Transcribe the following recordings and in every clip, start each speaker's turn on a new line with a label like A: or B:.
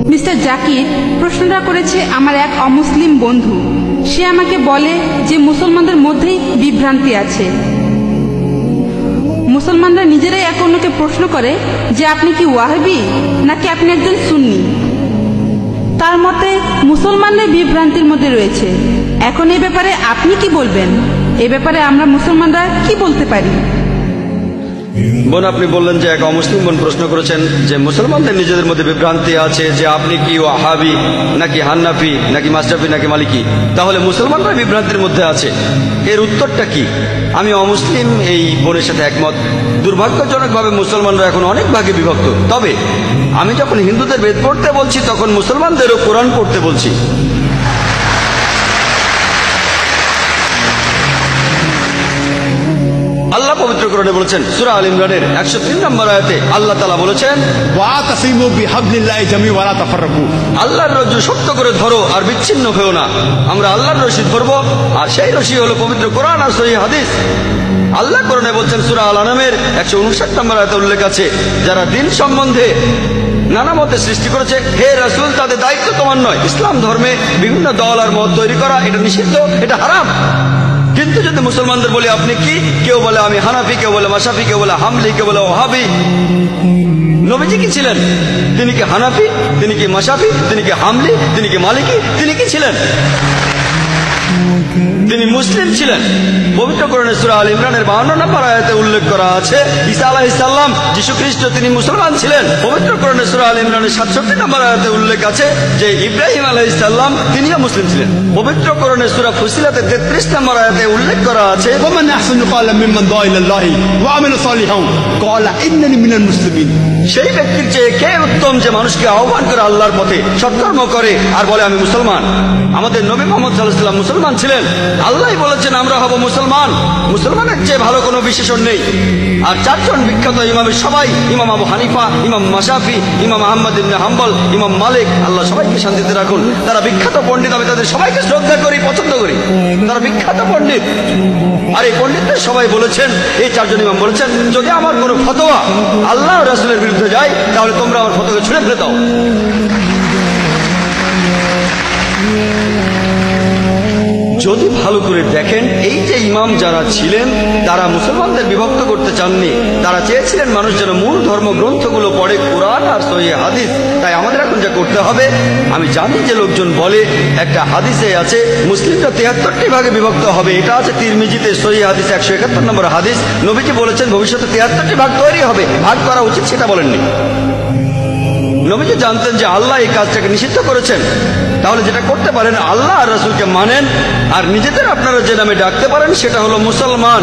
A: Mister Zakir, প্রশ্নটা করেছে আমার এক অমুসলিম বন্ধু। সে আমাকে বলে যে মুসলমানদের মধ্যেই বিভ্রান্তি আছে। মুসলমানরা নিজেরাই এক অন্যকে প্রশ্ন করে যে আপনি কি ওয়াহাবি নাকি আপনি একজন সুন্নি। তার মতে মুসলমানদের বিভ্রান্তির মধ্যে রয়েছে। এখন এই ব্যাপারে আপনি কি বলবেন? এ ব্যাপারে আমরা মুসলমানরা কি বলতে পারি?
B: বোন, আপনি বললেন যে এক অমুসলিম বোন প্রশ্ন করেছেন যে মুসলমানদের নিজেদের মধ্যে বিভ্রান্তি আছে যে আপনি কি ওয়াহাবি নাকি হান্নাফি নাকি মাশরাফি নাকি মালিকি, তাহলে মুসলমানরা বিভ্রান্তির মধ্যে আছে। এর উত্তরটা কি? আমি অমুসলিম এই বোনের সাথে একমত। দুর্ভাগ্যজনকভাবে মুসলমানরা এখন অনেক ভাগে বিভক্ত। তবে আমি যখন হিন্দুদের বেদ পড়তে বলছি তখন মুসলমানদেরও কোরআন পড়তে বলছি। আল্লাহ পবিত্র কোরআনে বলেছেন, সূরা আল ইমরানের 103 নম্বর আয়াতে আল্লাহ তাআলা বলেছেন,
C: ওয়াতাসিমু বিহাবলিল্লাহি জামিআন ওয়া লা তাফাররাকু।
B: আল্লাহর রজ্জু শক্ত করে ধরো আর বিচ্ছিন্ন হও না। আমরা আল্লাহর রশি ধরবো, আর সেই রশি হলো পবিত্র কোরআন আর সহিহ হাদিস। আল্লাহ কোরআনে বলছেন, সূরা আল আনামের 159 নম্বর আয়াতে উল্লেখ আছে, যারা দিন সম্বন্ধে নানা মতে সৃষ্টি করেছে, হে রাসূল, তাদের দায়িত্ব তোমার নয়। ইসলাম ধর্মে বিভিন্ন দল আর মত তৈরি করা এটা নিষিদ্ধ, এটা হারাম। কিন্তু যদি মুসলমানদের বলি আপনি কি, কেউ বলে আমি হানাফি, কেউ বলে মাশরাফি, কেউ বলে হামলি, কেউ বলে ওয়াহাবি। নবীজি কি ছিলেন? তিনি কি হানাফি? তিনি কি মাশরাফি? তিনি কি হামলি? তিনি কি মালিকি? তিনি কি ছিলেন? তিনি মুসলিম ছিলেন। পবিত্র কোরআনে সূরা আল ইমরানের 52 নম্বর আয়াতে উল্লেখ করা আছে, ঈসা আলাইহিস সালাম, যীশু খ্রিস্ট, তিনি মুসলমান ছিলেন। পবিত্র কোরআনে সূরা আল ইমরানের 67 নম্বর আয়াতে উল্লেখ আছে যে ইব্রাহিম আলাইহিস সালাম, তিনিও মুসলিম ছিলেন। পবিত্র কোরআনে সূরা ফুসিলাতের 33 নম্বর আয়াতে উল্লেখ করা আছে,
C: ওমান আহসানু ক্বালাম মিম্মান দাআ ইলাল্লাহি ওয়া আমিলা সালিহান ক্বালা ইন্নানি মিনাল মুসলিমিন।
B: সেই ব্যক্তির চেয়ে কে উত্তম যে মানুষকে আহ্বান করে আল্লাহর পথে, সৎকর্ম করে আর বলে আমি মুসলমান। আমাদের নবী মুহাম্মদ সাল্লাল্লাহু আলাইহি ওয়াসাল্লাম মুসলমান ছিলেন। আল্লাহ বলেছেন আমরা হব মুসলমান। মুসলমানের চেয়ে ভালো কোনো বিশেষণ নেই। আর চারজন বিখ্যাত ইমামের সবাই, ইমাম আবু হানিফা, ইমাম মাশরাফি, ইমাম আহমদ ইবনে হাম্বল, ইমাম মালিক, আল্লাহ সবাইকে শান্তিতে রাখুন, তারা বিখ্যাত পণ্ডিত। আমি তাদের সবাইকে শ্রদ্ধা করি, পছন্দ করি, তারা বিখ্যাত পণ্ডিত। আর এই পণ্ডিতদের সবাই বলেছেন, এই চারজন ইমাম বলেছেন, যদি আমার কোনো ফতোয়া আল্লাহ ও রাসূলের বিরুদ্ধে যায় তাহলে তোমরা আমার ফতোয়াকে ছুঁড়ে ফেলে দাও। যদি ভালো করে দেখেন, এই যে ইমাম যারা ছিলেন তারা মুসলমানদের বিভক্ত করতে চাননি। তারা চেয়েছিলেন মানুষ যেন মূল ধর্মগ্রন্থগুলো পড়ে, কোরআন আর সহিহ হাদিস। তাই আমাদের এখন যা করতে হবে, আমি জানি যে লোকজন বলে একটা হাদিসে আছে মুসলিমরা 73টি ভাগে বিভক্ত হবে। এটা আছে তিরমিজিতে, সহিহ হাদিস 171 নম্বর হাদিস। নবীজি বলেছেন ভবিষ্যতে 73টি ভাগ তৈরি হবে। ভাগ করা উচিত সেটা বলেননি। নবীজি জানতেন যে আল্লাহ এই কাজটাকে নিষিদ্ধ করেছেন। তাহলে যেটা করতে পারেন, আল্লাহ আর রাসূলকে মানেন, আর নিজেদের আপনারা যে নামে ডাকতে পারেন সেটা হলো মুসলমান।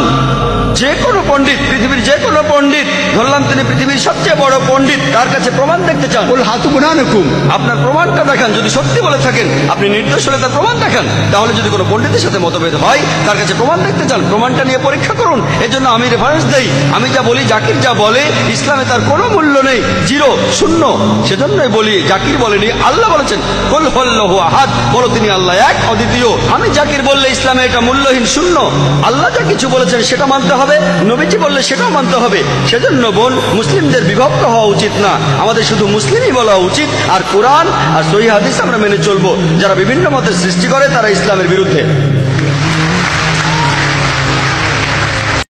B: যে কোনো পণ্ডিত, পৃথিবীর যে কোনো পণ্ডিত, ধরলাম তিনি পৃথিবীর সবচেয়ে বড় পণ্ডিত, তার কাছে প্রমাণ দেখতে চান,
C: কুল হাতু বুরহানাকুম,
B: আপনার প্রমাণটা দেখান। যদি সত্যি বলে থাকেন, আপনি নির্দোষ হলে তার প্রমাণ দেখান। তাহলে যদি কোনো পণ্ডিতের সাথে মতভেদ হয়, তার কাছে প্রমাণ দেখতে চান, প্রমাণটা নিয়ে পরীক্ষা করুন। এজন্য আমি রেফারেন্স দেই। আমি যা বলি, জাকির যা বলে, ইসলামে তার কোনো মূল্য নেই, জিরো, শূন্য। সেজন্যই বলি, জাকির বলেনি, আল্লাহ বলেছেন কুল হুয়াল্লাহু আহাদ, বলো তিনি আল্লাহ এক, অদ্বিতীয়। আমি জাকির বললে ইসলামে এটা মূল্যহীন, শূন্য। আল্লাহ যা কিছু বলেছেন সেটা মানতে হবে, নবীজি বললে সেটাও মানতে হবে। সেজন্য বোন, মুসলিমদের বিভক্ত হওয়া উচিত না, আমাদের শুধু মুসলিমই বলা উচিত। আর কোরআন আর সহিহ হাদিস আমরা মেনে চলবো। যারা বিভিন্ন মতের সৃষ্টি করে তারা ইসলামের বিরুদ্ধে।